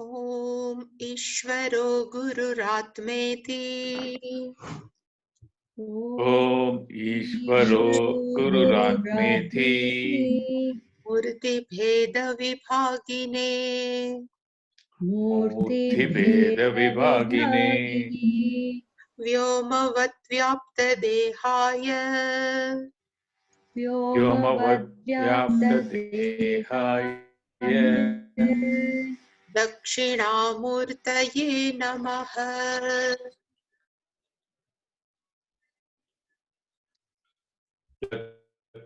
ॐ ईश्वरो गुरुरात्मेति ॐ ईश्वरो गुरुरात्मेति मूर्तिभेदविभागिने मूर्तिभेदविभागिने व्योमवद्व्याप्तदेहाय व्योमवद्व्याप्तदेहाय दक्षिणामूर्तये नमः।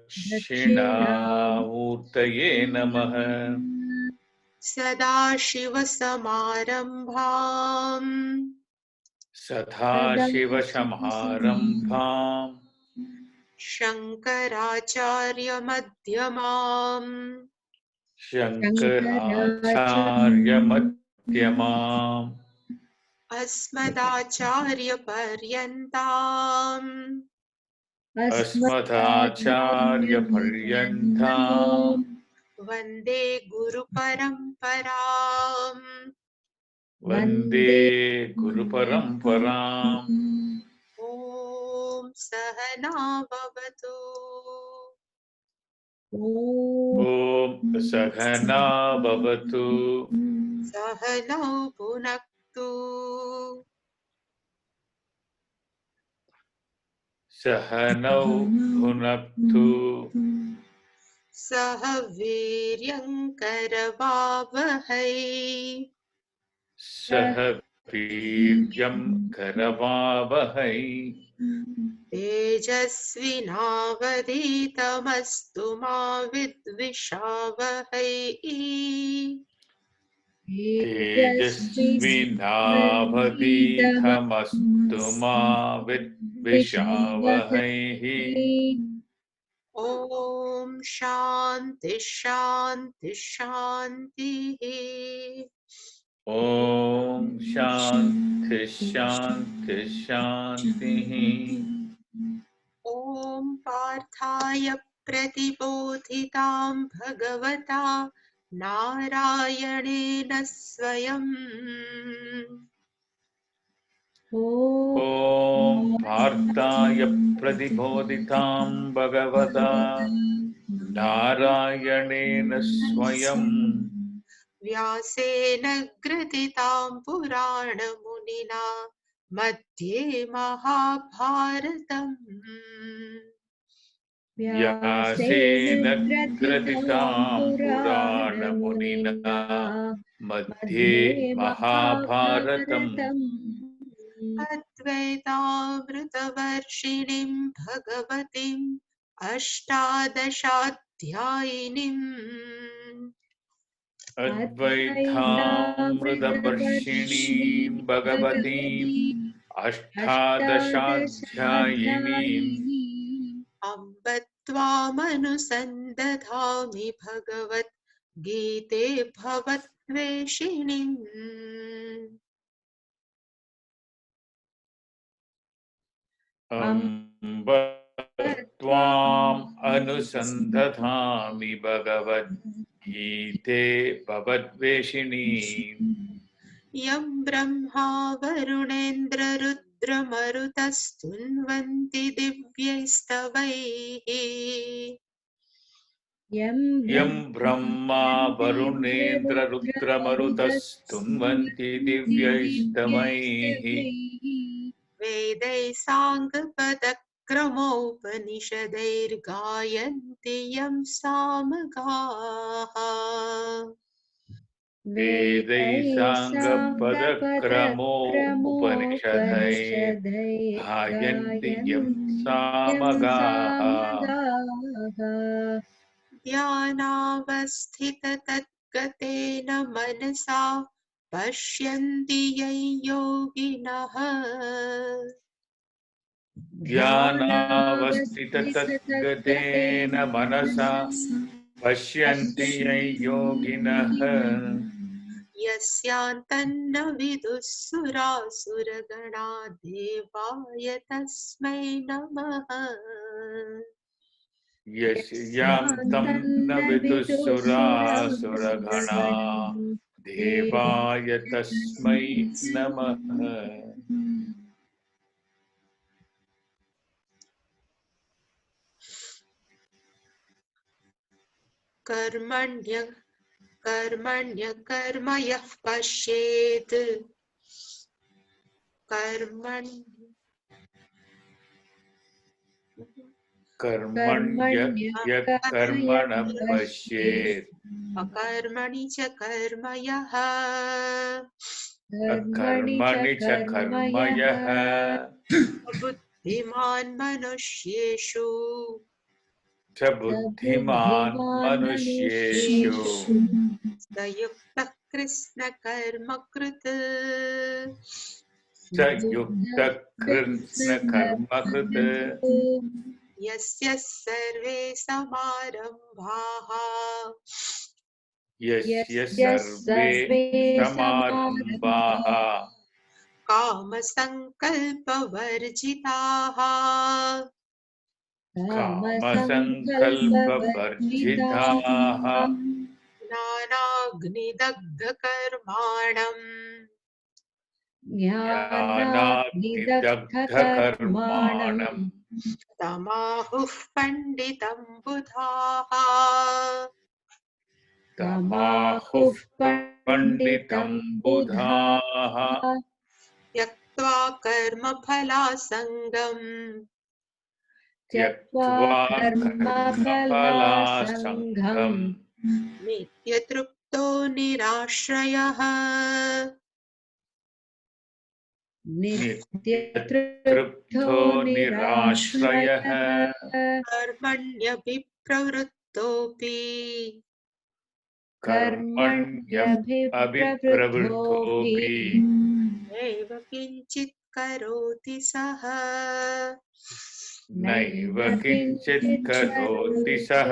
दक्षिणामूर्तये नमः। सदाशिवसमारम्भाम् सदाशिवसमारम्भाम् शङ्कराचार्यमध्यमाम् शङ्कराचार्यमध्यमाम् अस्मदाचार्यपर्यन्ताम् अस्मदाचार्यपर्यन्ताम् वन्दे गुरुपरम्पराम्। वन्दे गुरुपरम्पराम्। ॐ सहना भवतु। ॐ सहना भवतु। सहनौ भुनक्तु। सहनौ भुनक्तु। सह वीर्यङ्करवावहै सह वीर्यं करवावहै तेजस्विनावधीतमस्तु मा विद्विषावहै। तेजस्विनावधीतमस्तु मा विद्विषावहैः। ॐ शान्ति शान्ति शान्तिः। ॐ शान्ति शान्ति शान्तिः। ॐ पार्थाय प्रतिबोधितां भगवता नारायणेन स्वयं। ॐ पार्थाय प्रतिबोधितां भगवता नारायणेन स्वयं व्यासेन ग्रथितां पुराणमुनिना मध्ये महाभारतम्। व्यासेन ग्रथितां पुराणमुनिना मध्ये महाभारतम्। अद्वैतामृतवर्षिणीं भगवतीम् अष्टादशाध्यायिनीम् अद्वैतामृतवर्षिणीं भगवतीम् अष्टादशाध्यायिनीम् अम्ब त्वामनुसन्दधामि भगवद्गीते भवद्वेषिणीम्। अम्ब त्वाम् अनुसन्दधामि भगवद्गीते भवद्वेषिणीम्। यं ब्रह्मा वरुणेन्द्ररुद्रमरुतस्तुन्वन्ति दिव्यैस्तवैः। यं ब्रह्मा वरुणेन्द्ररुद्रमरुतस्तुन्वन्ति दिव्यैस्तवैः। वेदैः साङ्गपदक्रमोपनिषदैर्गायन्ति यं सामगाः। वेदैः साङ्गपदक्रमोपनिषदैः गायन्ति यं सामगाः। ध्यानावस्थिततद्गतेन मनसा पश्यन्ति यं योगिनः। ध्यानावस्थिततद्गतेन मनसा पश्यन्ति यं योगिनः। यस्यान्तन्न विदुःसुरासुरगणा देवाय तस्मै नमः। यस्यान्तं न विदुःसुरासुरगणा देवाय तस्मै नमः। कर्मण्य कर्म यः पश्येत् कर्मण्य कर्मणः पश्येत् अकर्मणि च कर्म यः अकर्मणि च कर्म यः बुद्धिमान् मनुष्येषु च बुद्धिमान् मनुष्येषु स युक्तः कृष्णकर्मकृत् च युक्तः कृत्स्नकर्मकृत् यस्य सर्वे समारम्भाः यस्य सर्वे समारम्भाः कामसङ्कल्पवर्जिताः कामसङ्कल्पवर्जिताः ज्ञानाग्निदग्धकर्माणम् ज्ञानाग्निदग्धकर्माणम् तमाहुः पण्डितं बुधाः तमाहुः पण्डितं बुधाः त्यक्त्वा कर्मफलासङ्गम् त्यक्त्वा कर्मफलासङ्गम् नित्यतृप्तो निराश्रयः नित्यतृप्तो निराश्रयः कर्मण्यभिप्रवृत्तोऽपि कर्मण्यभिप्रवृत्तोऽपि नैव किञ्चित् करोति सः नैव किञ्चित् करोति सः।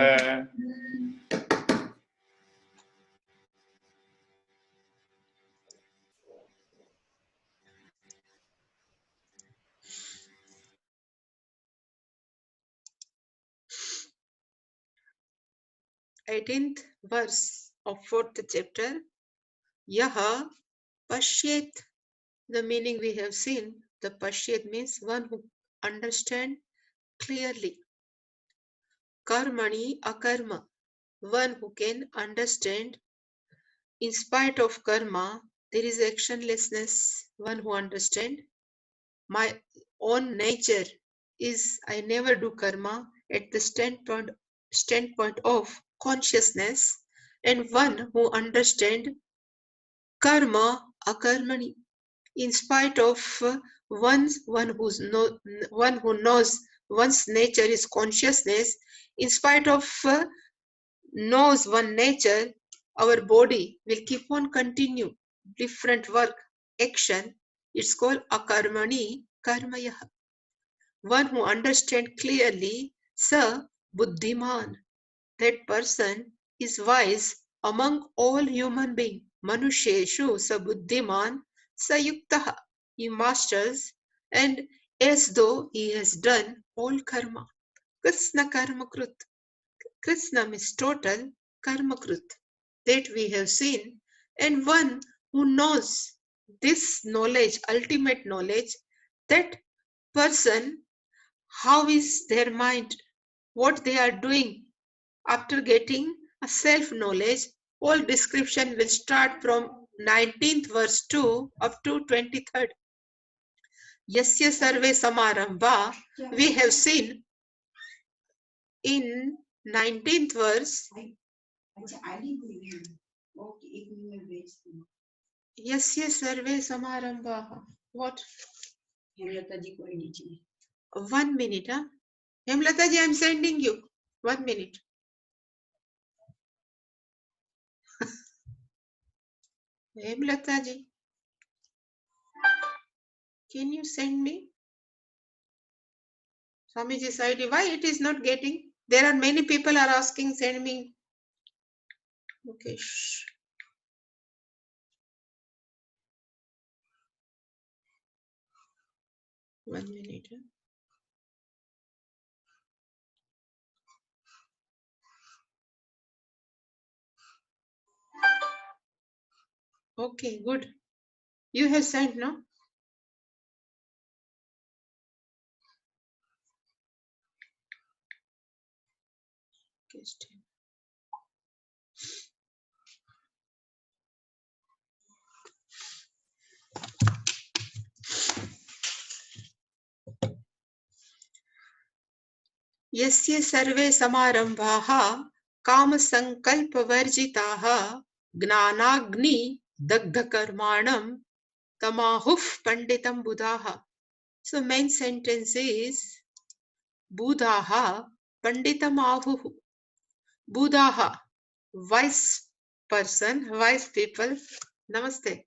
18th verse of 4th chapter. Yaha Pashyet. The meaning we have seen. The Pashyet means one who understand clearly. Karmani akarma. One who can understand in spite of karma there is actionlessness. One who understand my own nature is I never do karma at the standpoint of consciousness, and one who understand karma akarmani in spite of one who knows one's nature is consciousness. In spite of knows one nature, our body will keep on continue different work action. It's called akarmani karmaya. One who understands clearly, sa buddhiman, that person is wise among all human beings. Manusheshu sa buddhiman sa yuktah, he masters and as though he has done all karma. Krishna karma krut. Krishna means total karma krut, that we have seen. And one who knows this knowledge, ultimate knowledge, that person, how is their mind, what they are doing after getting a self-knowledge. All description will start from 19th verse 2 up to 23rd. Yasya sarve samarambha, we have seen in 19th verse. Yasya sarve samarambha. What? 1 minute, huh? Hemlata ji, I am sending you. 1 minute. Hemlata ji, can you send me Swamiji's ID? Why it is not getting? There are many people are asking, send me. Okay. Shh. 1 minute. Huh? Okay, good. You have sent, no? यस्य सर्वे समारंभाः कामसङ्कल्पवर्जिताः ज्ञानाग्नि दग्धकर्माणं तमाहुः पंडितं बुधाः. So main sentence is बुधाः पंडितम आहुः. बुधाः, wise person, wise people. Namaste.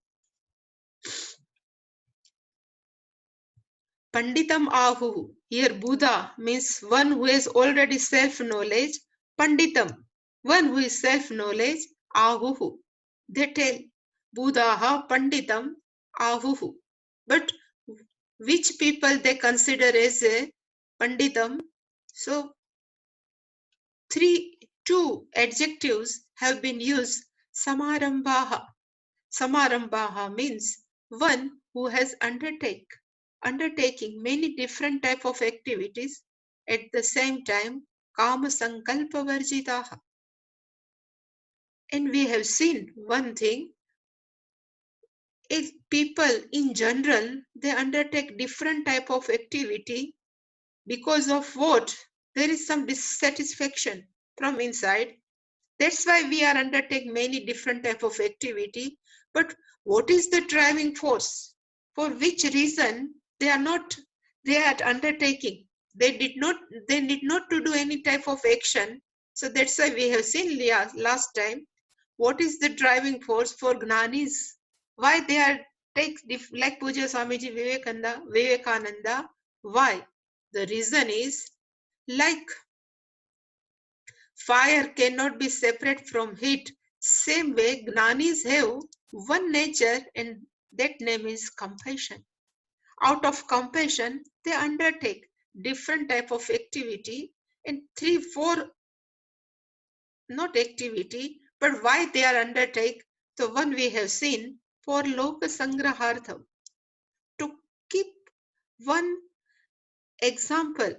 Panditam ahuhu. Here Buddha means one who has already self-knowledge. Panditam, one who is self-knowledge. Ahuhu. They tell Buddha Panditam ahuhu. But which people they consider as a Panditam? So two adjectives have been used. Samarambhaha. Samarambaha means one who has undertaking many different type of activities at the same time. Kama sankalpa varjitaha. And we have seen one thing. If people in general, they undertake different type of activity because of what? There is some dissatisfaction from inside. That's why we are undertaking many different type of activity. But what is the driving force? For which reason they are undertaking? They need not to do any type of action. So that's why we have seen last time. What is the driving force for Gnanis? Why they are like Puja Swamiji Vivekananda? Why? The reason is like fire cannot be separate from heat. Same way, Gnanis have one nature, and that name is compassion. Out of compassion, they undertake different type of activity, and 3-4 not activity, but why they are undertake. The one we have seen for Loka Sangrahartham, to keep one example,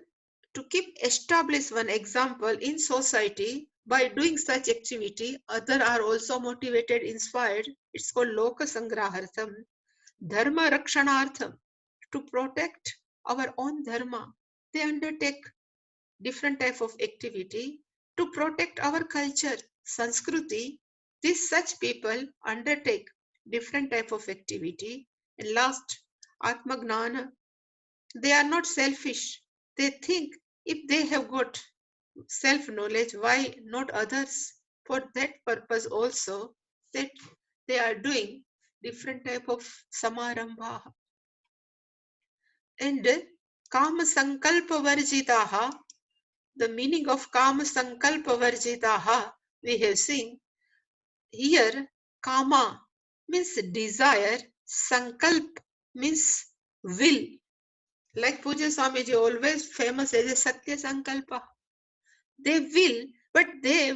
to keep establish one example in society. By doing such activity, others are also motivated, inspired. It's called Loka Sangrahartham. Dharma Rakshanartham, to protect our own dharma. They undertake different type of activity to protect our culture, Sanskruti. These such people undertake different type of activity. And last, Atma Gnana. They are not selfish. They think if they have got self-knowledge, why not others? For that purpose also, that they are doing different type of samarambha. And Kama Sankalpa Varjitaha, the meaning of Kama Sankalpa Varjitaha, we have seen here. Kama means desire, Sankalp means will. Like Puja Swamiji, always famous as a Satya Sankalpa. They will, but they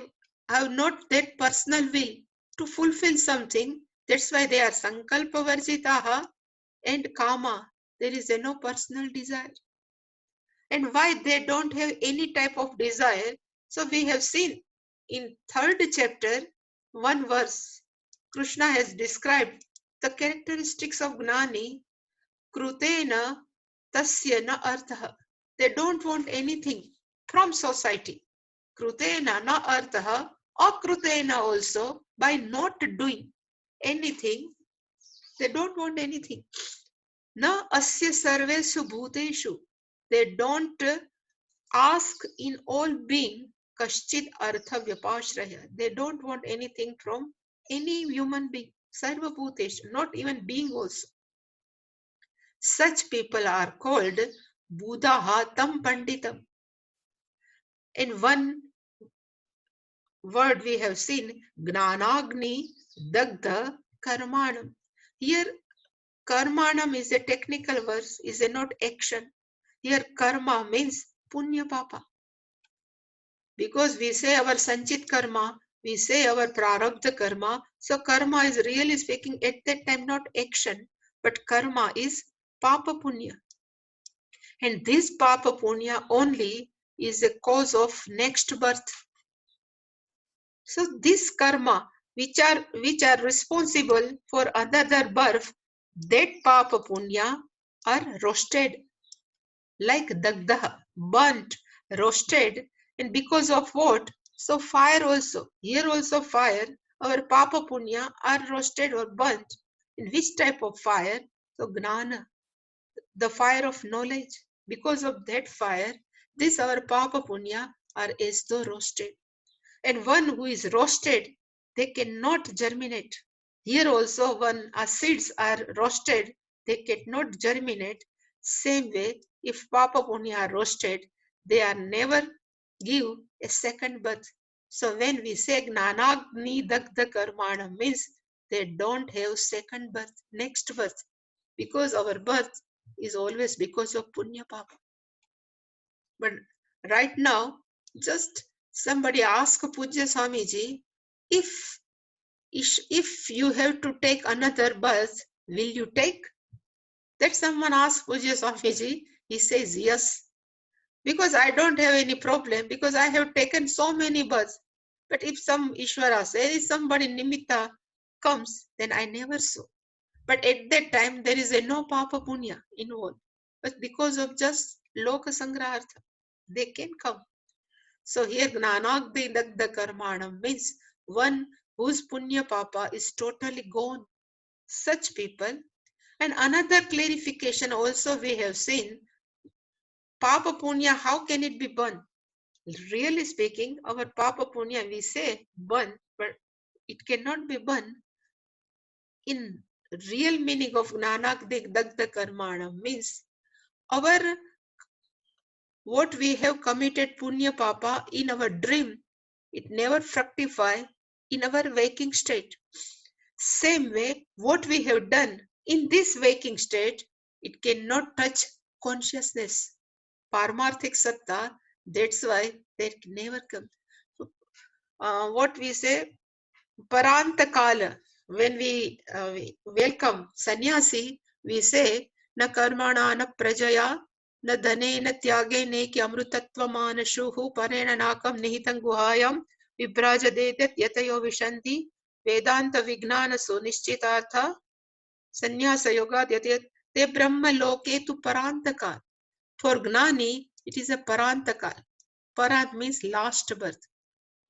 have not that personal will to fulfill something. That's why they are Sankalpa Varjitaha and Kama. There is no personal desire. And why they don't have any type of desire? So we have seen in 3rd chapter, one verse, Krishna has described the characteristics of Gnani. Krutena tasya na artha. They don't want anything from society. Krutena na artha, or krutena also, by not doing anything, they don't want anything. Na asya sarveshu bhuteshu. They don't ask in all being kaschid artha vyapashraya. They don't want anything from any human being. Sarva bhuteshu, not even being also. Such people are called Buddha Tam Panditam. In one word we have seen Gnanagni Dagdha Karmanam. Here Karmanam is a technical verse, is a not action. Here karma means punya papa. Because we say our sanchit karma, we say our prarabdha karma, So karma is really speaking at that time not action, but karma is papa punya. And this papa punya only is a cause of next birth. So this karma which are responsible for another birth, that papa punya are roasted like dagdah, burnt, roasted. And because of what? So fire also, here also fire, our papa punya are roasted or burnt. In which type of fire? So gnana, the fire of knowledge. Because of that fire, this our papa punya are as though roasted. And one who is roasted, they cannot germinate. Here also, when our seeds are roasted, they cannot germinate. Same way, if Papa Punya are roasted, they are never give a second birth. So when we say Gnanagni Dagda Karmana means they don't have second birth, next birth. Because our birth is always because of Punya Papa. But right now, just somebody ask Pujya Swamiji, if you have to take another birth, will you take? That someone asked Pujya Swamiji, he says yes. Because I don't have any problem, because I have taken so many births. But if some Ishvara says, somebody Nimitta comes, then I never saw. But at that time, there is a no Papa Punya involved. But because of just Loka Sangrahartha, they can come. So here Gnanagdi Dagda Karmanam means one whose Punya Papa is totally gone. Such people. And another clarification also we have seen, Papa Punya, how can it be burned? Really speaking, our Papa Punya, we say burn, but it cannot be burned. In real meaning of Gnanagdi Dagda Karmanam means our what we have committed Punya Papa in our dream, it never fructify in our waking state. Same way, what we have done in this waking state, it cannot touch consciousness. Paramarthik Satta, that's why they never come. What we say, Parantakala, when we welcome sannyasi, we say, na karmana na prajaya न धने न त्यागे ने कि अमृतत्व मानशुः परेण नाकम निहितं गुहायां विभ्राजदेत यतयो विशन्ति वेदांत विज्ञान सुनिश्चितार्थ संन्यास योगाद यत ते ब्रह्म लोके तु परांतकाल. For Gnani, it is a parantakal. Parant means last birth.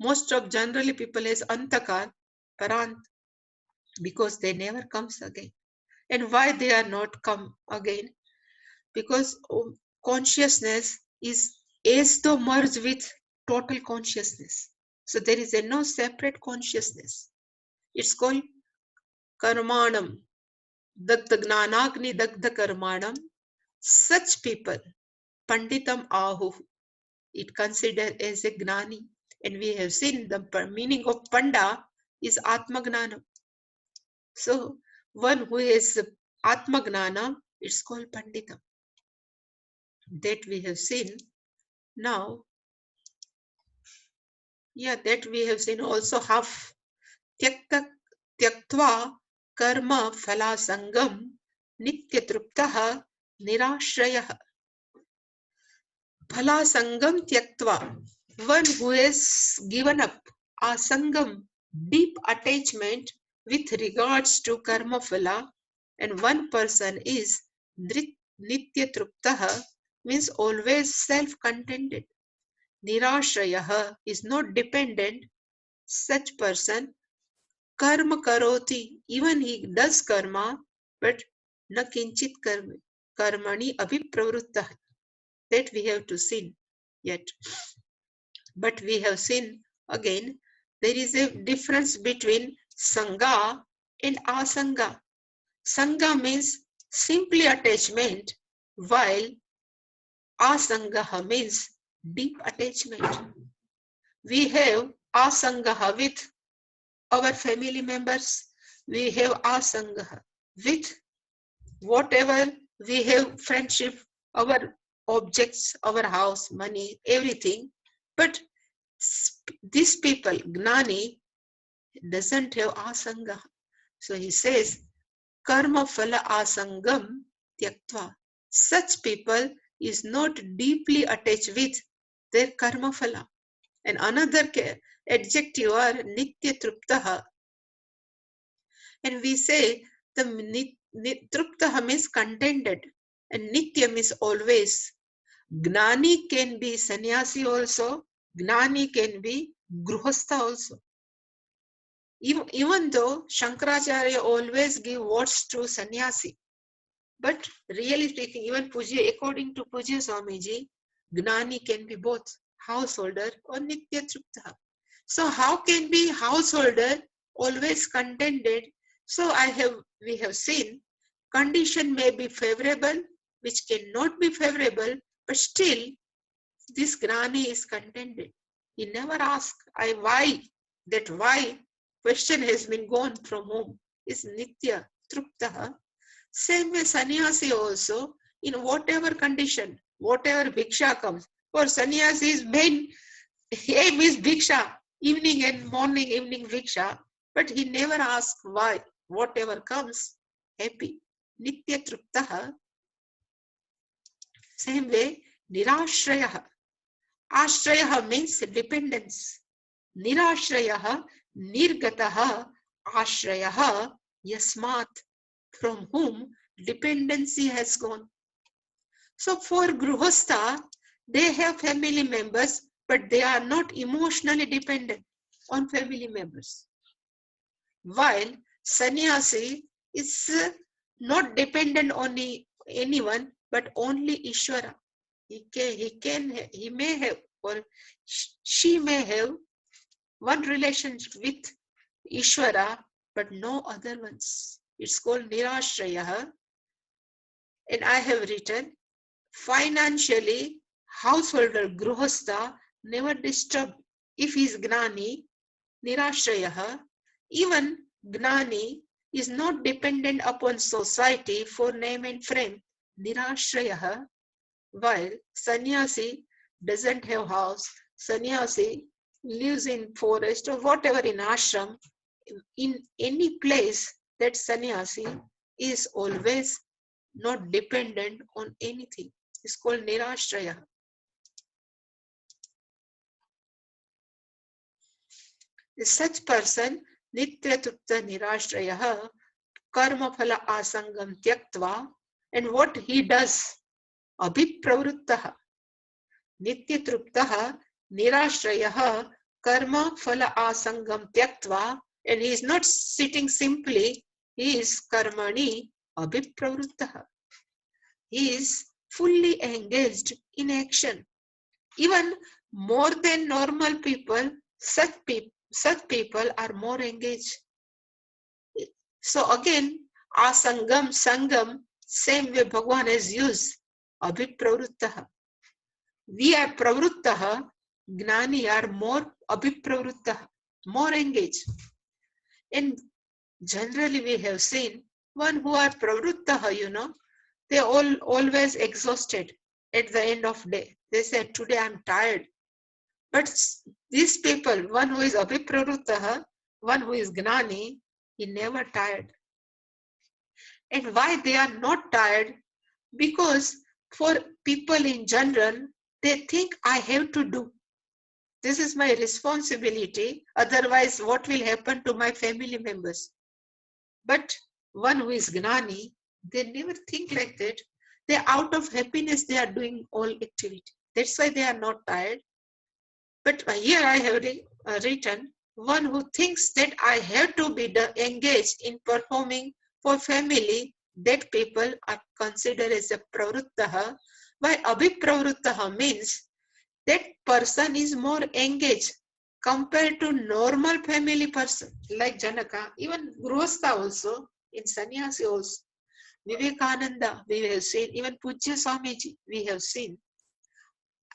Most of generally people is antakal, parant, because they never comes again. And why they are not come again? Because consciousness is as though merged with total consciousness. So there is a no separate consciousness. It's called karmanam, dagda gnanagni dagda karmanam. Such people, panditam ahu, it considered as a gnani. And we have seen the meaning of panda is atmagnanam. So one who is atmagnanam, it's called panditam. That we have seen. Now, yeah, that we have seen also half. Tyaktva karma phala sangam nityatruptaha nirashrayah. Phala sangam tyaktva. One who has given up asangam, deep attachment with regards to karma phala, and one person is nityatruptaha, means always self-contented. Nirashrayah is not dependent. Such person karma karoti, even he does karma, but na kinchit karmani abhipravruttah. That we have to sin yet. But we have seen again, there is a difference between sangha and asanga. Sangha means simply attachment, while asanga means deep attachment. We have asanga with our family members, we have asanga with whatever we have friendship, our objects, our house, money, everything. But these people, Gnani, doesn't have asanga. So he says, karma phala asangam tyaktva. Such people is not deeply attached with their karma phala. And another adjective are nitya truptaha. And we say the truptaha means contented and nitya means always. Gnani can be sannyasi also. Gnani can be gruhastha also. Even though Shankaracharya always give words to sannyasi, but really speaking, even Pujya, according to Pujya Swamiji, Gnani can be both householder or Nitya Trupta. So how can be householder always contented? So we have seen condition may be favorable, which cannot be favorable, but still this Gnani is contented. He never asks, why? That why question has been gone from whom is Nitya Trupta. Same way sannyasi also, in whatever condition, whatever bhiksha comes. For sannyasi's main aim is bhiksha, evening and morning, evening bhiksha. But he never asks why. Whatever comes, happy. Nitya truptaha. Same way, nirashrayaha. Ashrayaha means dependence. Nirashrayaha, nirgataha, ashrayaha, yasmat, from whom dependency has gone. So for Gruhastha, they have family members, but they are not emotionally dependent on family members. While sannyasi is not dependent on anyone, but only Ishvara. He may have, or she may have one relationship with Ishvara, but no other ones. It's called Nirashrayaha. And I have written, financially, householder Gruhastha never disturbed if he is Gnani, Nirashrayaha. Even Gnani is not dependent upon society for name and frame, Nirashrayaha. While sannyasi doesn't have house, sannyasi lives in forest or whatever in ashram, in any place that sannyasi is always not dependent on anything. It's called nirashraya. Such person, nitya trupta nirashraya, karma phala asangam tyaktva, and what he does, abhipravruttaha. Nitya truptaha nirashraya, karma phala asangam tyaktva, and he is not sitting simply, he is karmani abhipravruttaha. He is fully engaged in action. Even more than normal people, such people are more engaged. So again, asangam, sangam, same way Bhagavan has used, abhipravruttaha. We are pravruttaha, gnani are more abhipravruttaha, more engaged. And generally we have seen, one who are pravruttaha, they always exhausted at the end of day. They said, today I'm tired. But these people, one who is abhipravruttaha, one who is gnani, he never tired. And why they are not tired? Because for people in general, they think I have to do. This is my responsibility. Otherwise, what will happen to my family members? But one who is gnani, they never think like that. They out of happiness, they are doing all activity. That's why they are not tired. But here I have written, one who thinks that I have to be engaged in performing for family, that people are considered as a pravruttaha. Why abhipravruttaha means that person is more engaged compared to normal family person like Janaka, even Grihastha also, in sannyasi also. Vivekananda, we have seen, even Pujya Swamiji, we have seen.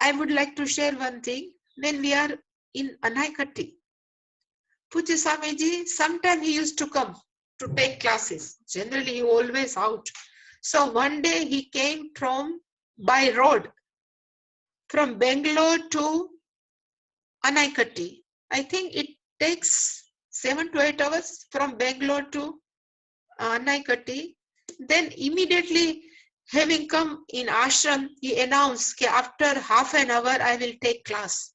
I would like to share one thing. When we are in Anaikatti, Pujya Swamiji, sometimes he used to come to take classes. Generally, he always out. So one day he came by road from Bangalore to Anaikatti. I think it takes 7 to 8 hours from Bangalore to Naikatti. Then immediately having come in ashram, he announced that after half an hour I will take class.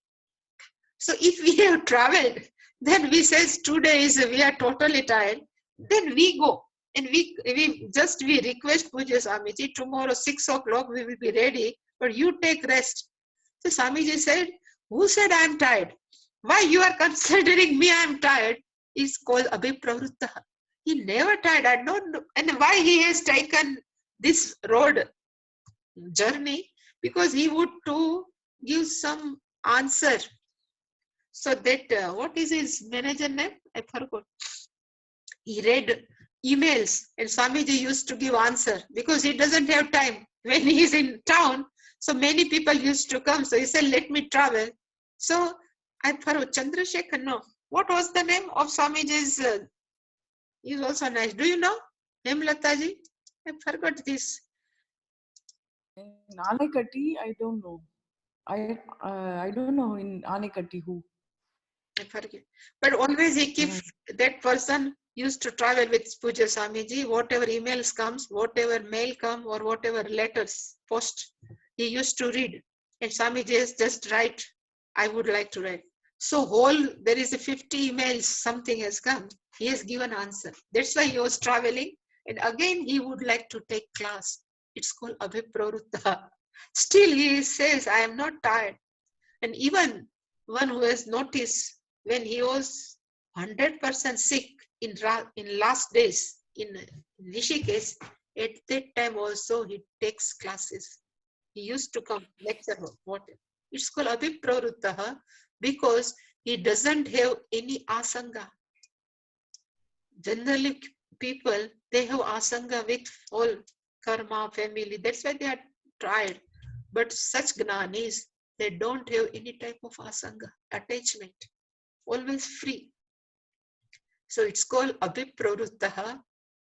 So if we have traveled, then we says 2 days we are totally tired, then we go. And we request Puja Swamiji, tomorrow 6 o'clock we will be ready, but you take rest. So Swamiji said, who said I am tired? Why you are considering me I am tired? Is called Abhipravrutta. He never tired. I don't know. And why he has taken this road journey? Because he would to give some answer. So that, what is his manager name? I forgot. He read emails and Swamiji used to give answer because he doesn't have time when he is in town. So many people used to come. So he said, let me travel. So I forgot, Chandrasekhar, no. What was the name of Swamiji's? He's also nice. Do you know? Hemlataji? I forgot this. In Anekatti, I don't know. I don't know in Anekatti who. I forget. But always he keeps that person used to travel with Puja Swamiji. Whatever emails comes, whatever mail come, or whatever letters post, he used to read. And Swamiji is just write. I would like to write. So there is a 50 emails. Something has come. He has given answer. That's why he was traveling. And again he would like to take class. It's called Abhipravruta. Still he says, I am not tired. And even one who has noticed when he was 100% sick in last days in Rishikesh, at that time also he takes classes. He used to come lecture. It's called Abhipravruttaha because he doesn't have any asanga. Generally people, they have asanga with all karma, family. That's why they are tired. But such jnanis, they don't have any type of asanga, attachment, always free. So it's called Abhipravruttaha.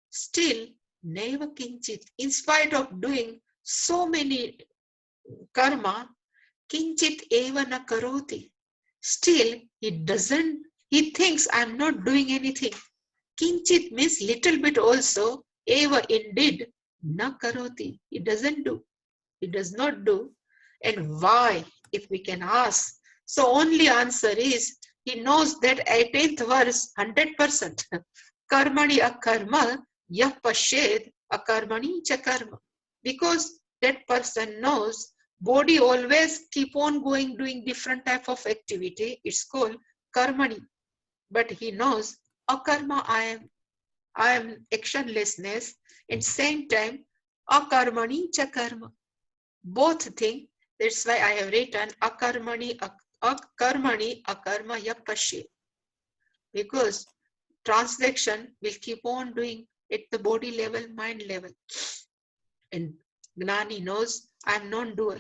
Still, Neva Kinchit, in spite of doing so many karma, Kinchit eva na karoti. Still, he thinks I'm not doing anything. Kinchit means little bit also, eva indeed, na karoti. He doesn't do. He does not do. And why, if we can ask? So only answer is, he knows that 18th verse, 100%. Karmani akarma, yah pashed akarmani cha karma. Because that person knows body always keep on going, doing different type of activity. It's called karmani. But he knows akarma, I am actionlessness. At same time, akarmani cha karma. Both things. That's why I have written akarmani akarma yapashe. Because transaction will keep on doing at the body level, mind level. And Gnani knows I am non-doer.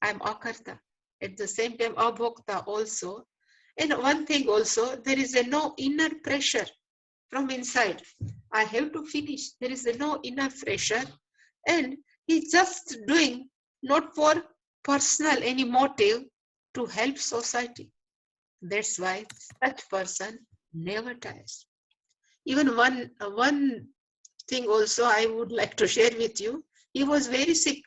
I am akarta. At the same time, abhokta also. And one thing also, there is no inner pressure from inside. I have to finish. There is no inner pressure. And he's just doing not for personal any motive, to help society. That's why such person never tires. Even one thing also I would like to share with you. He was very sick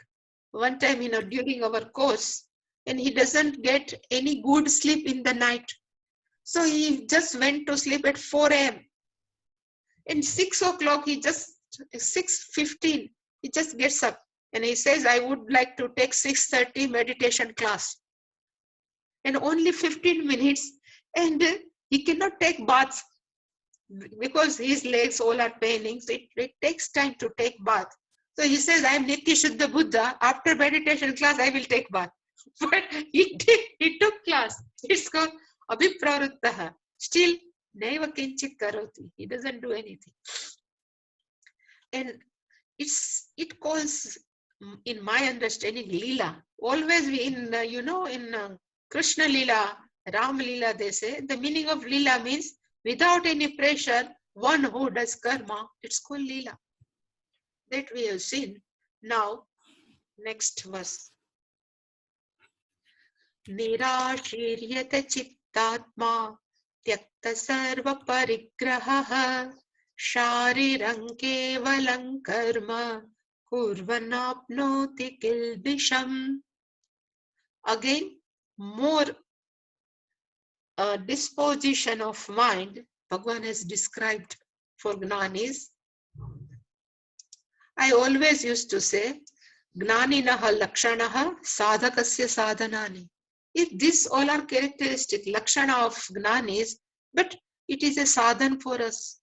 one time during our course, and he doesn't get any good sleep in the night. So he just went to sleep at 4 a.m. And 6 o'clock, 6:15, he just gets up and he says, I would like to take 6:30 meditation class. And only 15 minutes, and he cannot take bath because his legs all are paining. So it takes time to take bath. So he says, I am Nitya Shuddha Buddha. After meditation class, I will take bath. But he took class. It's called Abhipravruttaha. Still, Naiva Kinchit Karoti. He doesn't do anything. And it calls, in my understanding, Leela. Always in Krishna Leela, Ram Leela, they say, the meaning of Leela means without any pressure, one who does karma, it's called Leela. That we have seen. Now, next verse. Nirashiryata chittatma त्यक्त सर्व परिग्रहः शारीरं केवलं कर्म कुर्वन्नाप्नोति किल्बिषम्. Again, more disposition of mind Bhagavan has described for Gnanis. I always used to say, Gnaninaha lakshanaha sadhakasya sadhanani. If these all are characteristic lakshana of Gnanis, but it is a sadhan for us.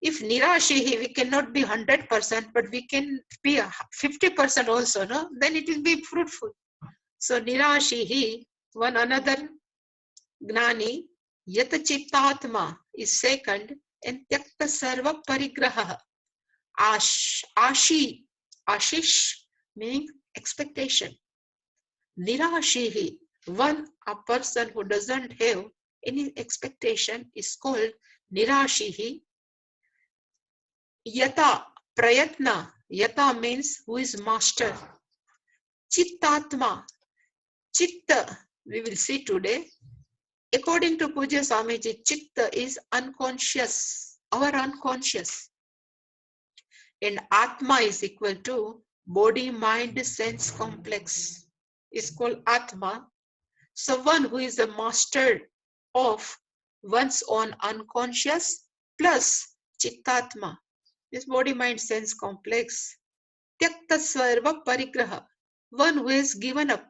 If nirashihi, we cannot be 100%, but we can be 50% also, no? Then it will be fruitful. So nirashihi, one another Gnani, yata chittatma is second, and tyakta sarva parigraha. Ashish meaning expectation. Nirashihi, a person who doesn't have any expectation is called nirashihi. Yata, prayatna, yata means who is master. Chittatma, chitta, we will see today. According to Pujya Swamiji, chitta is unconscious, our unconscious. And Atma is equal to body, mind, sense complex. Is called Atma. So one who is a master of one's own unconscious plus Chittatma. This body, mind, sense complex. Tyakta Sarva Parigraha. One who has given up.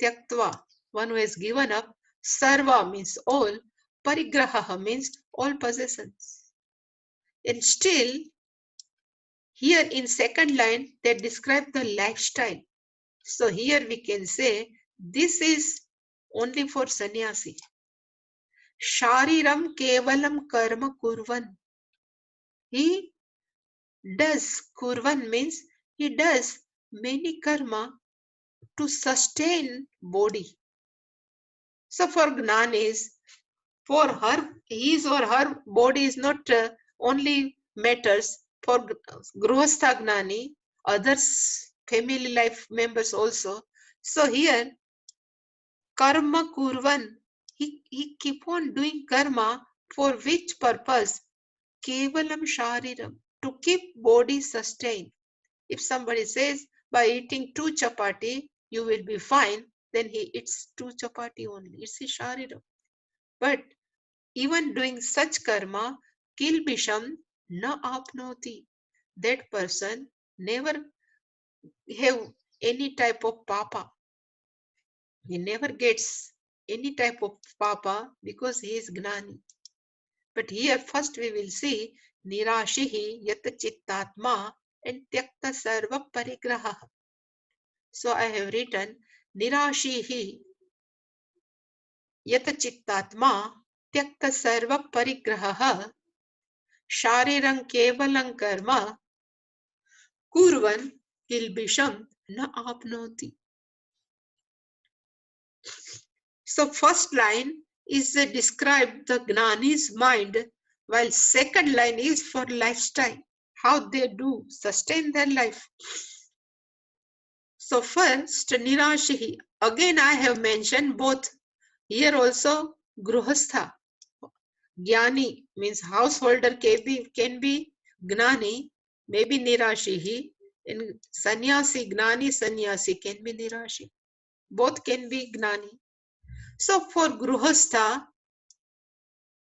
Tyaktva. One who has given up. Sarva means all. Parigraha means all possessions. And still, here in second line, they describe the lifestyle. So here we can say, this is only for sannyasi. Shariram kevalam karma kurvan. He does, kurvan means he does many karma to sustain body. So for Gnanis, for her, his or her body is not only matters. For Gruhastha Gnani, others, family life members also. So here, karma kurvan, he keep on doing karma for which purpose? Kevalam shariram, to keep body sustained. If somebody says by eating 2 chapati, you will be fine, then he eats 2 chapati only. It's his shariram. But even doing such karma, kilbisham na apnoti. That person never have any type of papa. He never gets any type of papa because he is gnani. But here first we will see nirashihi yata chittatma and tyakta sarva parigraha. So I have written nirashihi yata chittatma tyakta sarva parigraha shariram kevalam karma kurvan kilbisham na apnoti. So first line is describe the Gnani's mind, while second line is for lifestyle, how they do sustain their life. So first, Nirashihi. Again I have mentioned both. Here also Gruhastha. Jnani means householder can be Gnani, maybe Nirashihi. And Sannyasi, Gnani, Sannyasi can be Nirashi. Both can be Gnani. So for Gruhastha,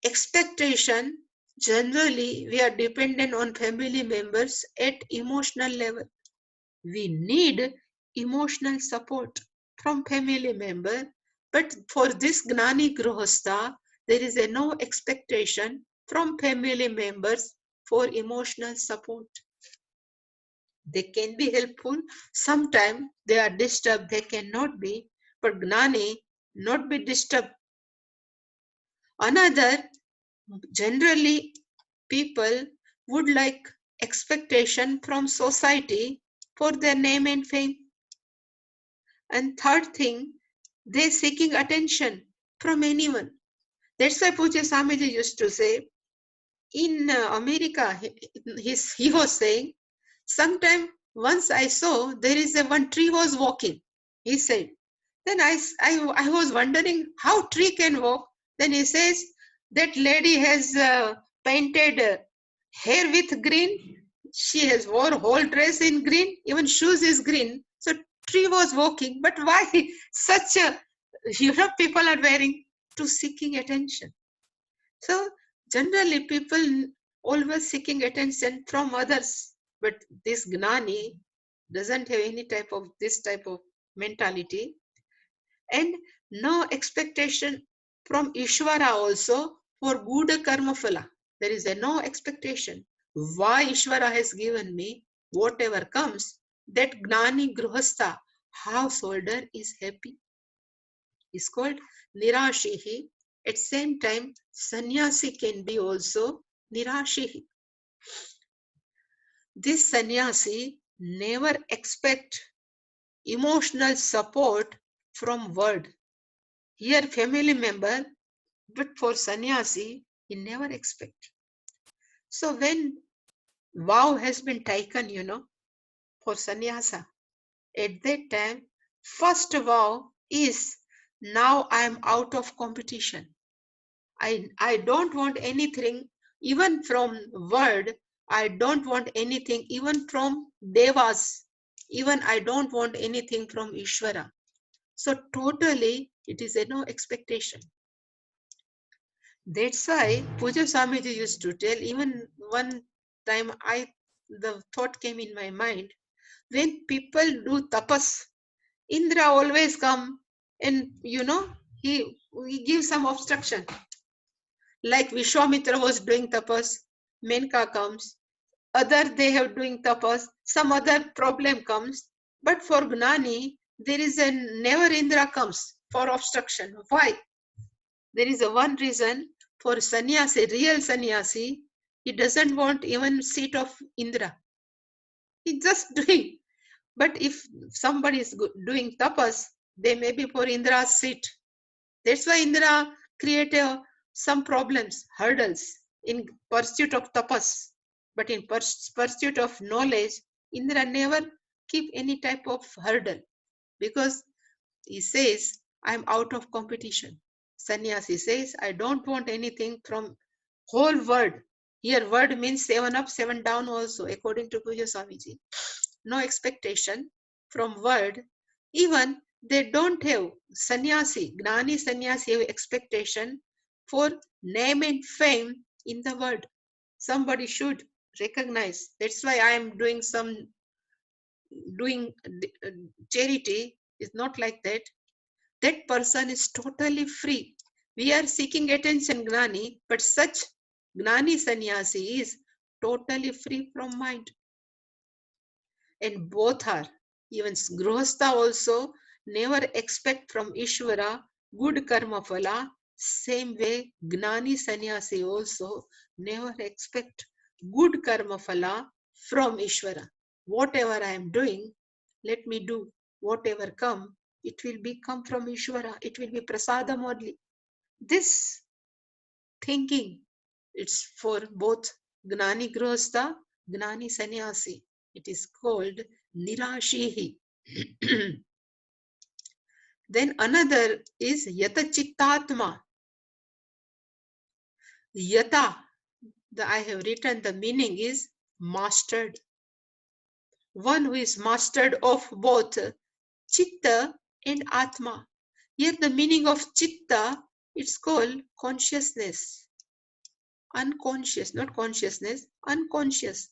expectation, generally we are dependent on family members at emotional level. We need emotional support from family member, but for this Gnani Gruhastha, there is no expectation from family members for emotional support. They can be helpful, sometimes they are disturbed, they cannot be, but Gnani not be disturbed. Another, generally people would like expectation from society for their name and fame. And third thing, they seeking attention from anyone. That's why Pujya Swamiji used to say, in America, he was saying, sometime once I saw there is one tree was walking, he said. Then I was wondering how tree can walk. Then he says, That lady has painted hair with green. She has wore whole dress in green. Even shoes is green. So tree was walking. But why such a people are wearing to seeking attention? So generally people always seeking attention from others. But this Gnani doesn't have any type of this type of mentality, and no expectation from Ishvara also for good karma phala. There is a no expectation. Why Ishvara has given me whatever comes, that Gnani Gruhastha householder is happy. Is called Nirashihi. At same time, sannyasi can be also Nirashihi. This sannyasi never expect emotional support from word. Here family member, but for sannyasi, he never expect. So when vow has been taken, for sannyasa, at that time, first vow is, now I am out of competition. I don't want anything even from word. I don't want anything even from devas. Even I don't want anything from Ishvara. So totally it is a no expectation. That's why Puja Swamiji used to tell, even one time the thought came in my mind, when people do tapas, Indra always come and he gives some obstruction. Like Vishwamitra was doing tapas, Menka comes, other they have doing tapas, some other problem comes. But for Gnani, there is a never Indra comes for obstruction. Why? There is a one reason. For sannyasi, real sannyasi, he doesn't want even seat of Indra. He just doing. But if somebody is doing tapas, they may be for Indra's seat. That's why Indra created some problems, hurdles in pursuit of tapas. But in pursuit of knowledge, Indra never keep any type of hurdle, because he says, I'm out of competition. Sannyasi says, I don't want anything from whole word. Here word means 7 up, 7 down also, according to Puja Swamiji. No expectation from word. Even they don't have sannyasi, Gnani sannyasi have expectation for name and fame in the world. Somebody should recognize. That's why I am doing charity. Is not like that. That person is totally free. We are seeking attention, Gnani, but such Gnani sannyasi is totally free from mind. And both are, even Grihastha also never expect from Ishvara good karma phala. Same way, Gnani sannyasi also never expect good karma phala from Ishvara. Whatever I am doing, let me do. Whatever come, it will be come from Ishvara. It will be prasadam only. This thinking, it's for both Gnani Grihastha, Gnani sannyasi. It is called Nirashihi. Then another is Yata Chittatma. Yata, I have written, the meaning is mastered. One who is mastered of both Chitta and Atma. Here the meaning of Chitta, it's called consciousness. Unconscious, not consciousness, unconscious.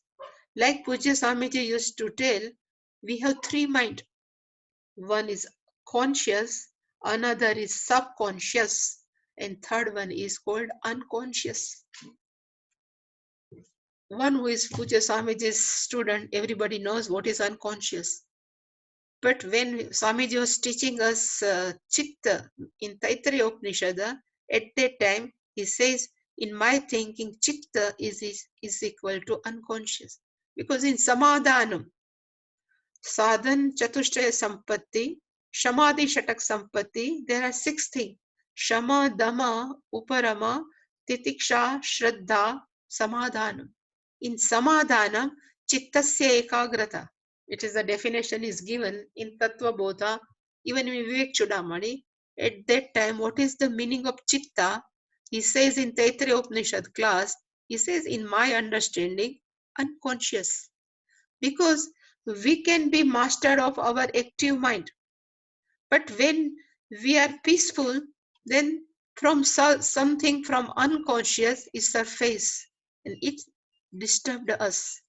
Like Pujya Swamiji used to tell, we have three minds. One is conscious, another is subconscious, and third one is called unconscious. One who is Pujya Swamiji's student, everybody knows what is unconscious. But when Swamiji was teaching us Chitta in Taittiriya Upanishad, at that time he says, in my thinking, Chitta is equal to unconscious. Because in Samadhanam, Sadhan Chatushtaya Sampatti, Shamadhi Shatak Sampatti, there are 6 things. Shama, Dama, Uparama, Titiksha, Shraddha, Samadhanam. In Samadhanam, Chittasya Ekagrata. It is the definition is given in Tattva Bodha, even in Vivek Chudamani. At that time, what is the meaning of Chitta? He says in Taittiriya Upanishad class, he says, in my understanding, unconscious. Because we can be master of our active mind. But when we are peaceful, then from something from unconscious is surface and it disturbed us.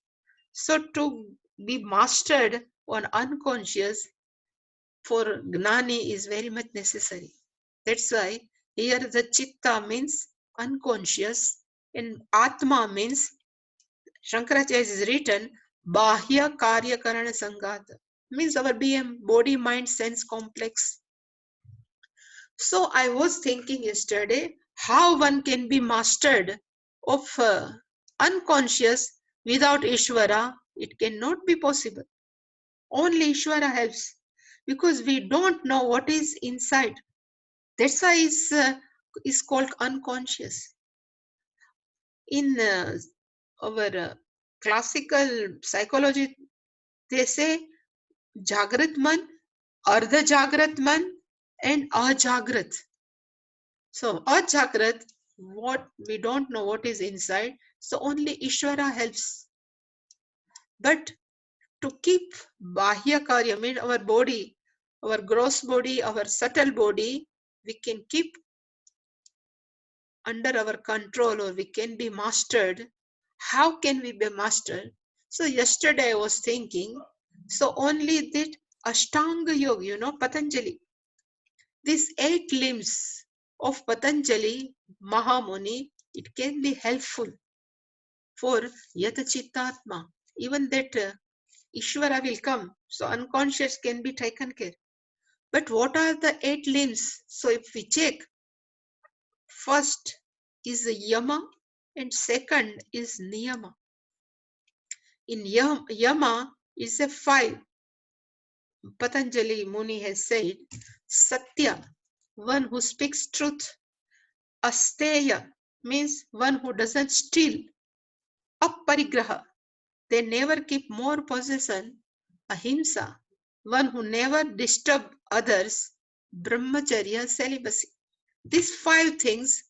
So to be mastered on unconscious for Gnani is very much necessary. That's why here the Chitta means unconscious and Atma means, Shankaracharya is written, Bahya Karya Karana Sangata, means our BM, body, mind, sense complex. So I was thinking yesterday how one can be mastered of unconscious without Ishvara. It cannot be possible. Only Ishvara helps because we don't know what is inside. That's why it's called unconscious. In our classical psychology, they say Jagrat Man, Ardha Jagrat Man, and Ajagrat. So Ajagrat, what we don't know what is inside, so only Ishvara helps. But to keep Bahya Karya, mean our body, our gross body, our subtle body, we can keep under our control or we can be mastered. How can we be mastered? So yesterday I was thinking, so only that Ashtanga Yoga, Patanjali, these 8 limbs of Patanjali Mahamuni, it can be helpful for Yata Chittatma. Even that Ishvara will come, so unconscious can be taken care. But what are the 8 limbs? So if we check, first is the Yama and second is Niyama. In Yama is a 5. Patanjali Muni has said, Satya, one who speaks truth. Asteya means one who doesn't steal. Aparigraha, they never keep more possession. Ahimsa, one who never disturb others. Brahmacharya, celibacy. These 5 things,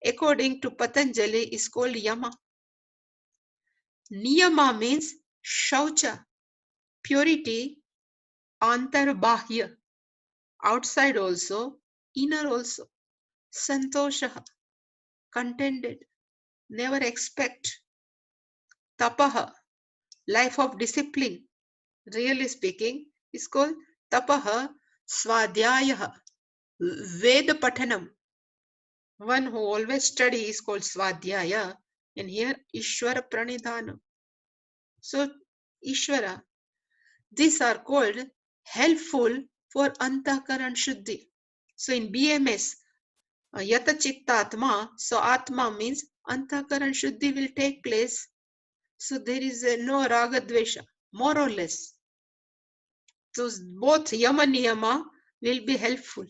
according to Patanjali, is called Yama. Niyama means Shaucha, purity, Antarbahya, outside also, inner also. Santosha, contented, never expect. Tapaha, life of discipline, really speaking, is called Tapaha Swadhyaya. Veda Pathanam, one who always study is called Swadhyaya, and here Ishvara Pranidhanam. So Ishvara, these are called helpful for Antakaran Shuddhi. So in BMS, Yata Chitta Atma, so Atma means Antakaran Shuddhi will take place. So there is no Raga Dvesha, more or less. So both Yama Niyama will be helpful.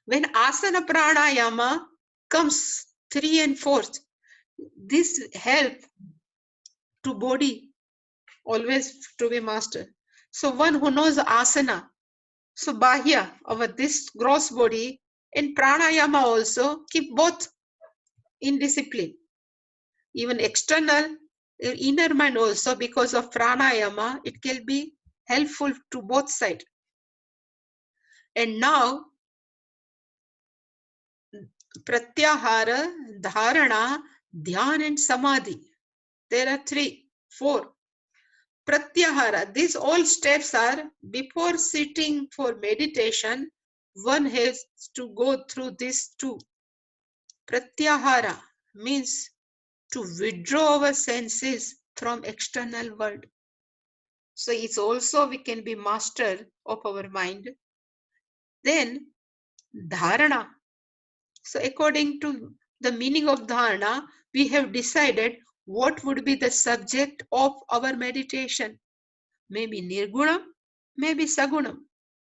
When Asana Pranayama comes 3 and 4th, this help to body always to be mastered. So one who knows asana, so bahya, our this gross body, and pranayama also keep both in discipline. Even external, inner mind also, because of pranayama, it can be helpful to both sides. And now, pratyahara, dharana, dhyan and samadhi. There are 3, 4. Pratyahara, these all steps are before sitting for meditation, one has to go through these 2. Pratyahara means to withdraw our senses from external world. So it's also we can be master of our mind. Then dharana. So according to the meaning of dharana, we have decided what would be the subject of our meditation. Maybe nirgunam, maybe sagunam.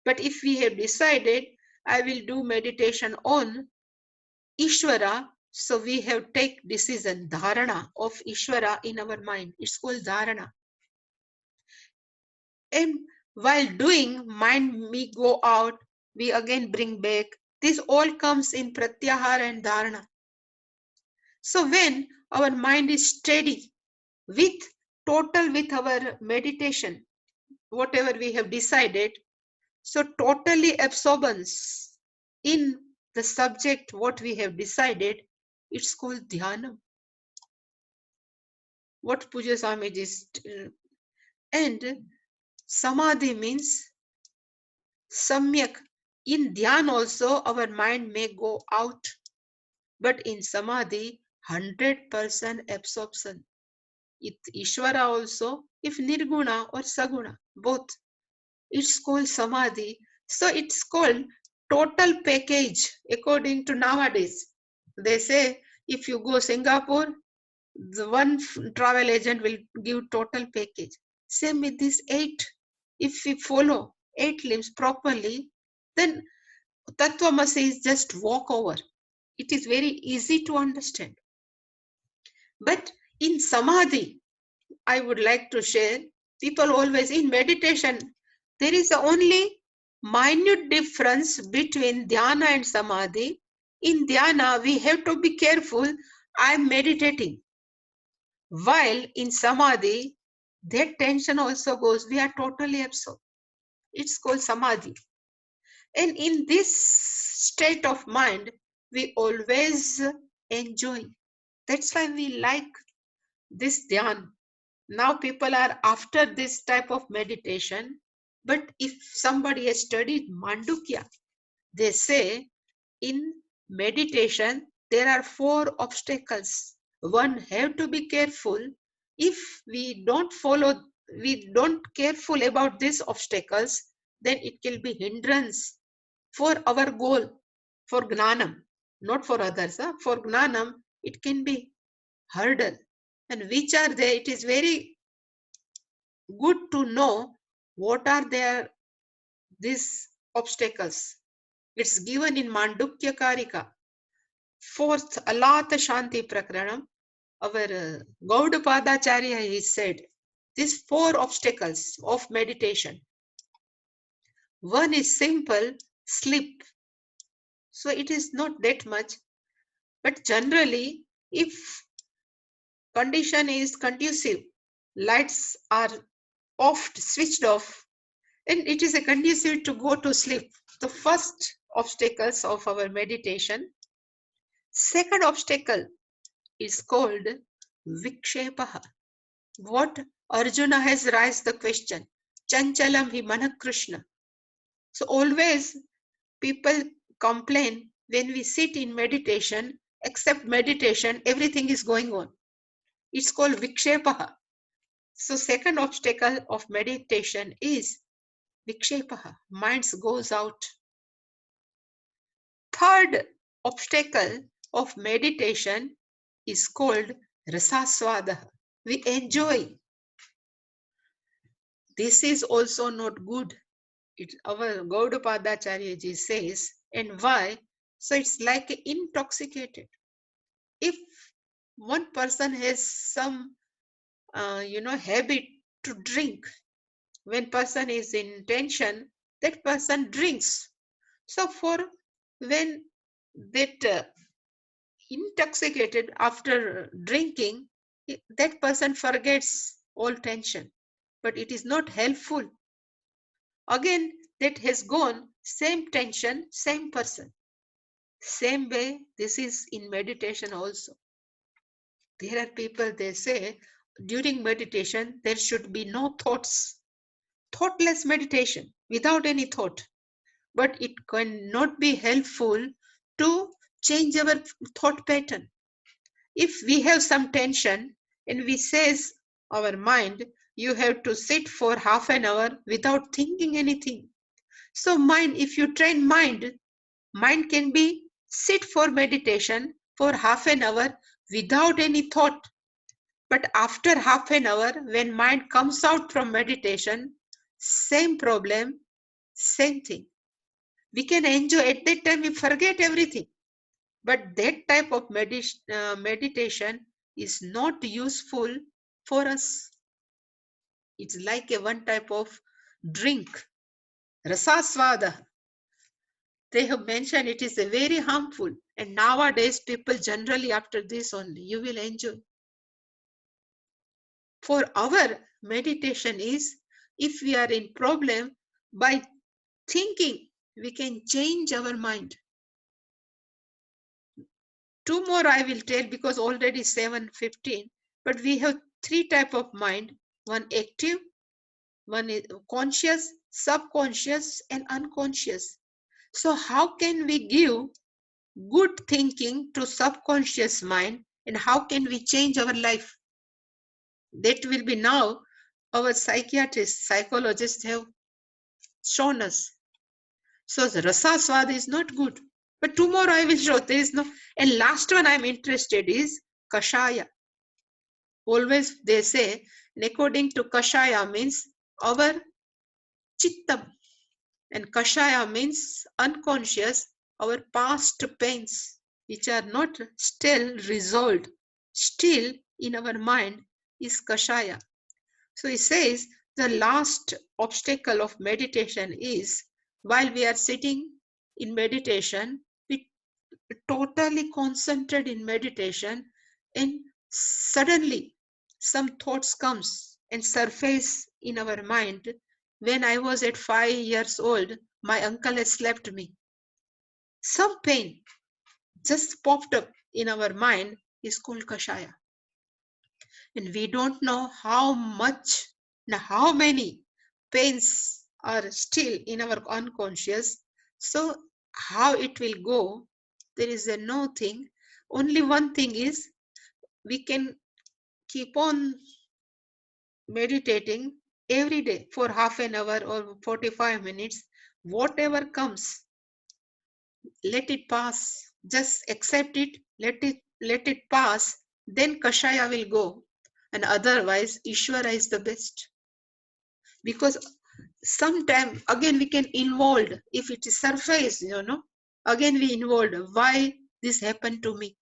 But if we have decided, I will do meditation on Ishvara, so we have take decision, dharana of Ishvara in our mind. It's called dharana. And while doing, mind may go out, we again bring back. This all comes in pratyahara and dharana. So when our mind is steady with our meditation, whatever we have decided, so totally absorbance in the subject what we have decided, it's called dhyana. What Puja Swamiji is, and samadhi means samyak. In dhyan also our mind may go out, but in samadhi 100% absorption. It Ishvara also, if nirguna or saguna, both, it's called samadhi. So it's called total package according to nowadays. They say if you go Singapore, the one travel agent will give total package. Same with these 8. If we follow 8 limbs properly, then Tattvamasi is just walk over. It is very easy to understand. But in samadhi, I would like to share, people always in meditation, there is only minute difference between dhyana and samadhi. In dhyana, we have to be careful. I am meditating. While in samadhi, that tension also goes. We are totally absorbed. It's called samadhi. And in this state of mind, we always enjoy. That's why we like this dhyan. Now people are after this type of meditation. But if somebody has studied Mandukya, they say in meditation, there are 4 obstacles. One have to be careful. If we don't careful about these obstacles, then it will be hindrance for our goal, for gnanam, not for others. For gnanam, it can be hurdle. And which are they? It is very good to know what are these obstacles. It's given in Mandukya Karika, 4th Alata Shanti Prakranam. Our Gaudapadacharya, he said, these 4 obstacles of meditation. One is simple, sleep. So it is not that much, but generally, if condition is conducive, lights are switched off, and it is a conducive to go to sleep. The first obstacles of our meditation. Second obstacle is called vikshepaha. What Arjuna has raised the question, chanchalam hi mana Krishna. So always people complain when we sit in meditation, except meditation, everything is going on. It's called vikshepaha. So second obstacle of meditation is vikshepaha. Minds goes out. Third obstacle of meditation is called rasaswada. We enjoy. This is also not good. Our Gaudapadacharya ji says, and why? So it's like intoxicated. If one person has some, habit to drink, when person is in tension, that person drinks. So for when that intoxicated after drinking, that person forgets all tension, but it is not helpful. Again, that has gone, same tension, same person. Same way, this is in meditation also. There are people, they say, during meditation, there should be no thoughts. Thoughtless meditation, without any thought. But it cannot be helpful to change our thought pattern. If we have some tension and we says our mind, you have to sit for half an hour without thinking anything. So mind, if you train mind can be sit for meditation for half an hour without any thought. But after half an hour, when mind comes out from meditation, same problem, same thing. We can enjoy at that time, we forget everything. But that type of meditation is not useful for us. It's like a one type of drink, rasasvada. They have mentioned it is a very harmful. And nowadays, people generally after this only, you will enjoy. For our meditation is, if we are in problem, by thinking, we can change our mind. Two more I will tell because already 7:15. But we have three type of mind. One active, one is conscious, subconscious, and unconscious. So how can we give good thinking to subconscious mind, and how can we change our life? That will be now our psychiatrists, psychologists have shown us. So the rasa swad is not good. But tomorrow I will show there is no. And last one I'm interested is kashaya. Always they say, and according to kashaya means our chittam. And kashaya means unconscious, our past pains, which are not still resolved, still in our mind is kashaya. So he says the last obstacle of meditation is while we are sitting in meditation, we totally concentrate in meditation, and suddenly some thoughts comes and surface in our mind. When I was at 5 years old, my uncle has slapped me. Some pain just popped up in our mind is called kashaya. And we don't know how much, how many pains are still in our unconscious. So how it will go, there is a no thing. Only one thing is we can keep on meditating every day for half an hour or 45 minutes. Whatever comes, let it pass. Just accept it, let it pass. Then Kashaya will go. And otherwise, Ishvara is the best. Because sometime again we can involve, if it is surface, again we involved why this happened to me.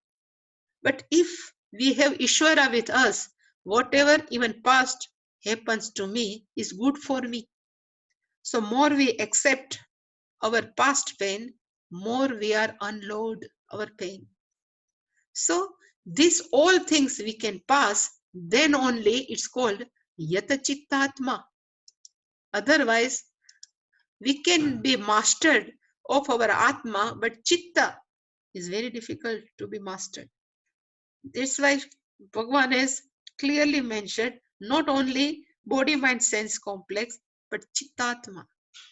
But if we have Ishvara with us, whatever even past happens to me is good for me. So more we accept our past pain, more we are unload our pain. So these all things we can pass, then only it's called Yata Chittatma. Otherwise, we can be mastered of our Atma, but Chitta is very difficult to be mastered. That's why Bhagavan has clearly mentioned not only body, mind, sense complex, but Chittatma.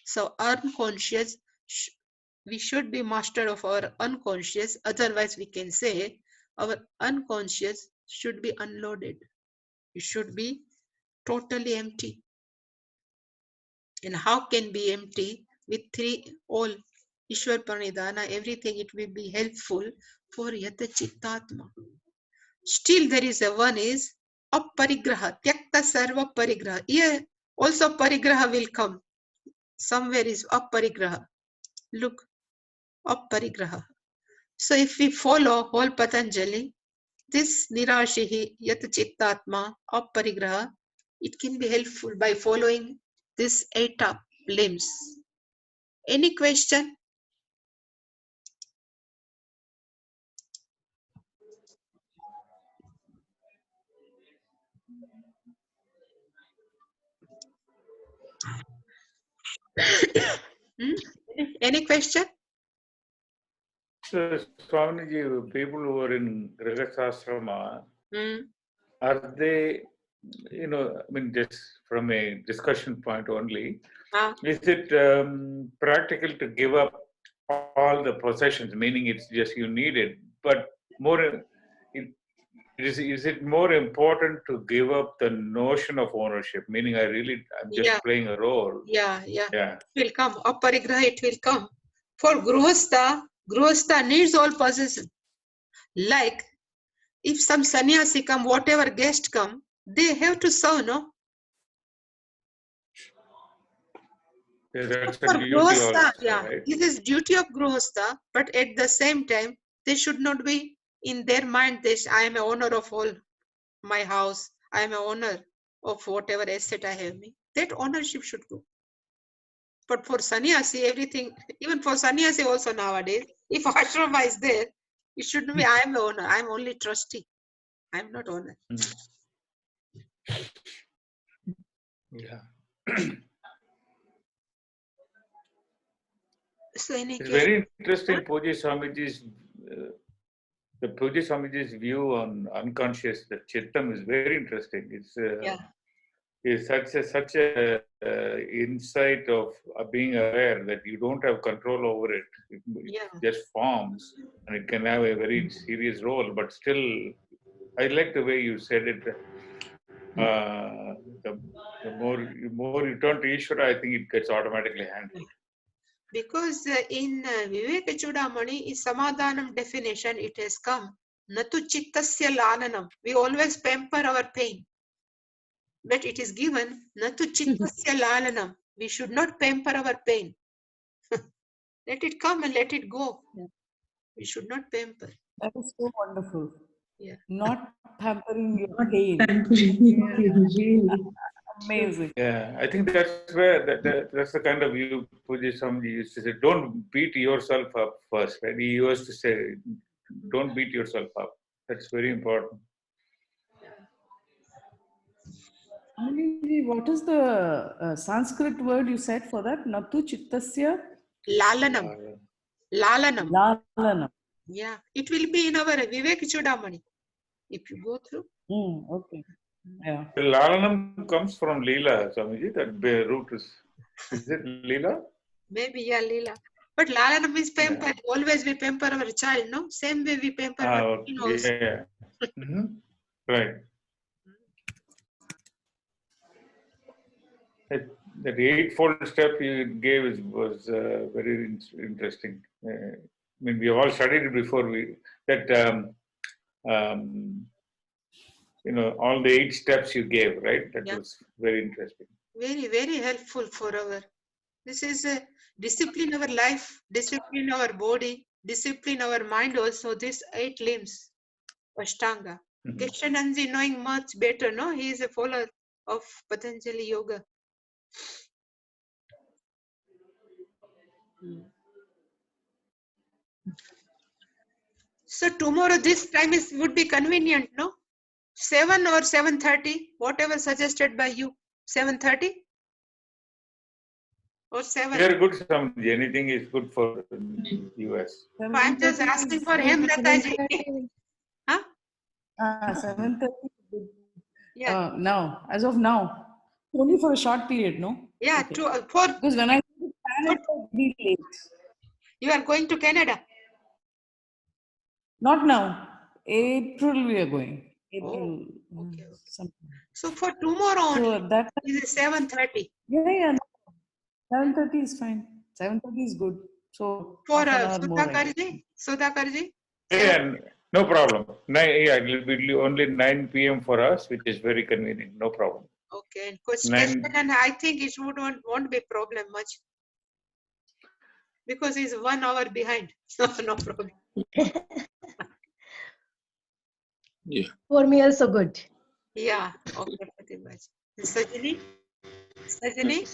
So unconscious, we should be master of our unconscious. Otherwise, we can say our unconscious should be unloaded. It should be totally empty. And how can be empty with three all Ishwar Pranidhana, everything it will be helpful for Yata Chittatma. Still there is a one is Apparigraha, Tyakta Sarva Parigraha. Here also Parigraha will come. Somewhere is Apparigraha. Look, Apparigraha. So if we follow whole Patanjali, this Nirashihi Yata Chittatma Apparigraha, it can be helpful by following this 8 limbs. Any question? Any question? So, Swamiji, people who are in Grihasasrama, are they, just from a discussion point only, is it practical to give up all the possessions, meaning it's just you need it, but more, is it more important to give up the notion of ownership, meaning I'm just playing a role? Yeah. It will come. Apparigraha, it will come. For Grihastha needs all possession. Like, if some sannyasi come, whatever guest come, they have to serve, no? Yeah, that's For a duty also, right? This is duty of Grihastha, but at the same time, they should not be in their mind this, I am a owner of all my house, I am a owner of whatever asset I have. That ownership should go. But for sannyasi, everything, even for sannyasi also nowadays, if ashrama is there, it shouldn't be, I am the owner. I am only trustee. I am not owner. Yeah. So in It's very interesting, Pujya Swamiji's, the Pujya Swamiji's view on unconscious, the Chittam is very interesting. It's such a insight of being aware that you don't have control over it. It just forms, and it can have a very serious role. But still, I like the way you said it. The more you turn to Ishvara, I think it gets automatically handled. Because in Viveka Chudamani, in Samadhanam definition, it has come, Natu Chittasya Lalanam. We always pamper our pain. But it is given, Natu Chittasya Lalanam. We should not pamper our pain. Let it come and let it go. Yeah. We should not pamper. That is so wonderful. Yeah. Not pampering your pain. Amazing. Yeah, I think that's where that's the kind of view Pujya Swamiji used to say. Don't beat yourself up first. Right? He used to say, "Don't beat yourself up." That's very important. What is the Sanskrit word you said for that? Natu Chittasya? Lalanam. Lalanam. Lalanam. Yeah, it will be in our Viveka Chudamani. If you go through. Okay. Yeah. Lalanam comes from Leela, Swamiji. That root is it Leela? Maybe, yeah, Leela. But Lalanam is pamper. Yeah. Always we pamper our child, no? Same way we pamper our okay. Also. Yeah. Right. That eightfold step you gave was very interesting. I mean, we all studied it before all the 8 steps you gave, right? That was very interesting. Very, very helpful for our. This is a discipline our life, discipline our body, discipline our mind also. These 8 limbs, Ashtanga. Keshananji knowing much better, no? He is a follower of Patanjali Yoga. So tomorrow this time would be convenient, no? 7 or 7:30, whatever suggested by you. 7:30 or 7. Very good, Swamiji. Anything is good for US. I'm just asking for him, Lataji. Huh? 7:30. Yeah. Now, as of now, only for a short period, no? Yeah, okay. Because when I go to Canada, it will be late. You are going to Canada? Not now. April we are going. April. Oh, okay. So for tomorrow only, so that is 7:30. Yeah. 7:30 is fine. 7:30 is good. So for Sudhakarji? Yeah, no problem. It will be only 9 p.m. for us, which is very convenient. No problem. Okay. And question, and I think it won't be problem much. Because he's 1 hour behind. So no problem. Yeah. For me also good. Yeah. Okay, pretty much. Sajini?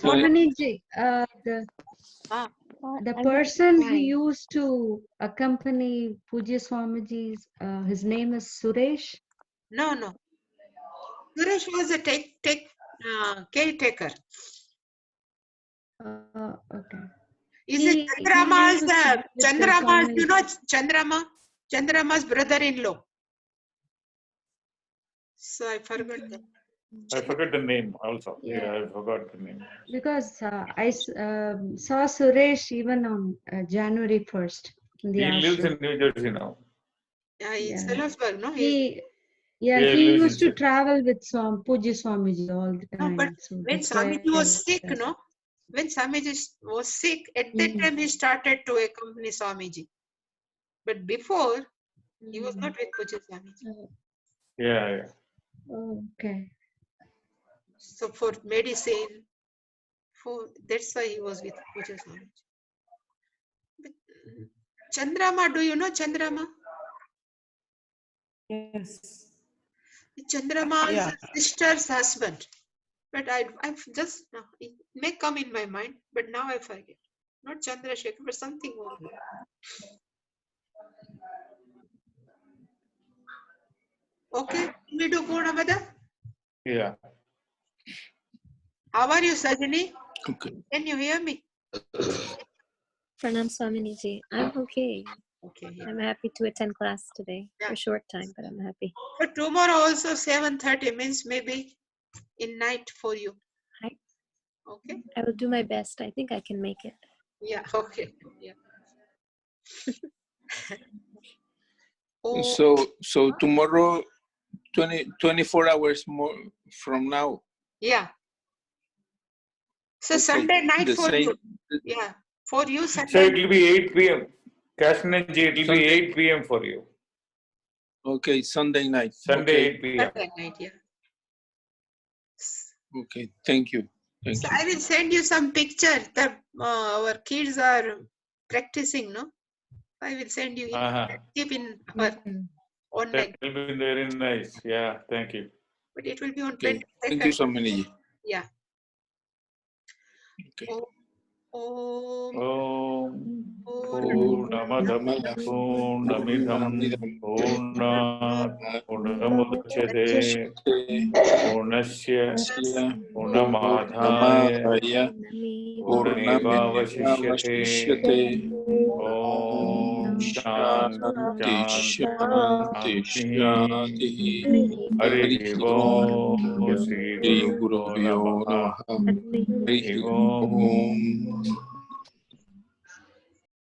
Mohaniji, the person who used to accompany Pujya Swamiji's, his name is Suresh? No. Suresh was a caretaker. Okay. Is it Chandrama's, you know Chandrama's brother-in-law. So I forgot that. I forgot the name also. Yeah, I forgot the name. Because I saw Suresh even on January 1st. He lives in New Jersey now. Yeah, in Sellersburg, no? He used to travel with Pujya Swamiji all the time. No, but when Swamiji was sick, no? When Swamiji was sick, at that time he started to accompany Swamiji. But before, he was not with Pujya Swamiji. Yeah. Okay. So for medicine, that's why he was with Pujya Swamiji. But Chandrama, do you know Chandrama? Yes. Chandrama's sister's husband. but I've just, it may come in my mind, but now I forget. Not Chandrasekhar, but something more. Okay, we do Purnamada. Yeah. How are you, Sajani? Okay. Can you hear me? Pranam Swaminiji. I'm okay. Okay. Yeah. I'm happy to attend class today for a short time, but I'm happy. But tomorrow also 7:30 means maybe in night for you. Okay. I will do my best. I think I can make it. Yeah. Okay. Yeah. So tomorrow, 24 hours more from now. Yeah. So Okay, Sunday night the for same. you. Yeah. For you, Sunday. So it will be 8 p.m. Kashananji, it will be Sunday. 8 p.m. for you. Okay, Sunday night. Sunday Okay. 8 p.m. Sunday night, yeah. Okay, thank you. Thank So you. I will send you some picture that our kids are practicing, no? I will send you. Keep in our online. That will be very nice. Yeah, thank you. But it will be on Okay. 22nd. Thank you, Swaminiji. Yeah. Okay. Om Purnamada Purnamidam Purnat Purnamudachyate Purnasya Purnamadhaya Purnamevavashishyate. Om Shanti Shanti Shanti. Harihi Om Sri Guru Namaha. Harihi Om.